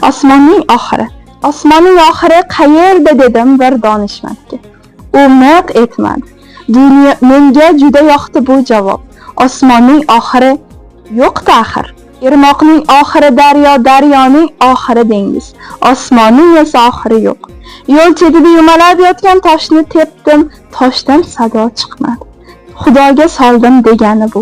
Osmonning oxiri. Osmonning oxiri qayerda dedim bir donishmandga. U miq etmadi. Menga juda yoqdi bu javob. Osmonning oxiri yo'q axir. Irmoqning oxiri daryo, daryoning oxiri dengiz. Osmonning esa oxiri yo'q. Yo'l chetida yumalab yotgan toshni tepdim, toshdan sado chiqmadi. Xudoga soldim degani bu.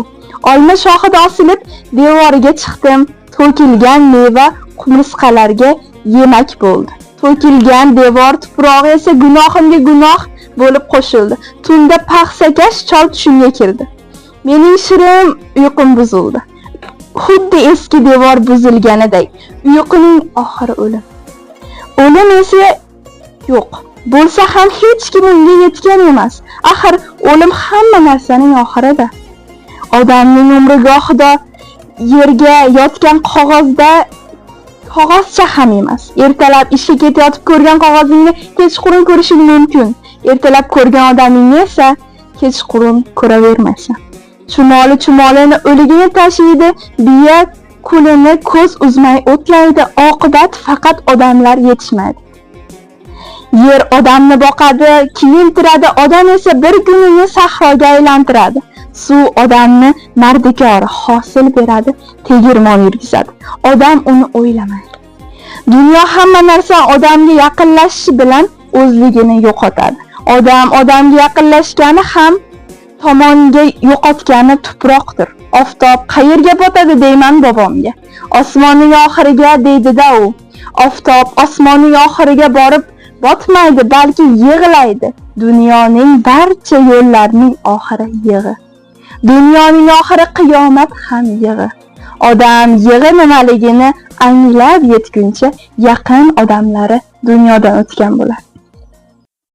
Olma shoxida osilib devoriga chiqdim. To'kilgan meva qumursqalarga yemak bo'ldi. To'kilgan devor tuprog'i esa gunohimga gunoh bo'lib qo'shildi. Tunda paxsakash chol tushimga kirdi. Mening shirin uyqum buzildi. Xuddi eski devor buzilganidek. Uyquning oxiri o'lim. O'lim esa yo'q. Bo'lsa ham hech kim unga yetgan emas. Axir o'lim hamma narsaning oxirida. Odamning umri gohida yerga yotgan qog'ozcha ham emas. Ertalab ishga ketayotib ko'rgan qog'ozingni kechqurun ko'rishing mumkin. Ertalab ko'rgan odamingni esa kechqurun ko'ravermaysan. Chumoli o'ligini tashiydi, biya kulini ko'z uzmay o'tlaydi. Oqibat faqat odamlar yetishmaydi. Yer odamni boqadi, kiyintiradi, odam esa bir kunini sahroga aylantiradi. Suv odamni mardikor, hosil beradi, tegirmon yurgizadi. Odam uni o'ylamaydi. Dunyo hamma narsa odamga yaqinlashishi bilan o'zligini yo'qotadi. Odam odamga yaqinlashgani ham tomonga yo'qotgani tuproqdir. Oftob qayerga botadi deyman bobomga. Osmonning oxiriga deydi-da u. Oftob osmonning oxiriga borib botmaydi, balki yig'laydi. Dunyoning barcha yo'llarining oxiri yig'i. Dunyoning oxiri qiyomat ham yig'i. Odam yig'i nimaligini anglab yetguncha yaqin odamlari dunyodan o'tgan bo'ladi.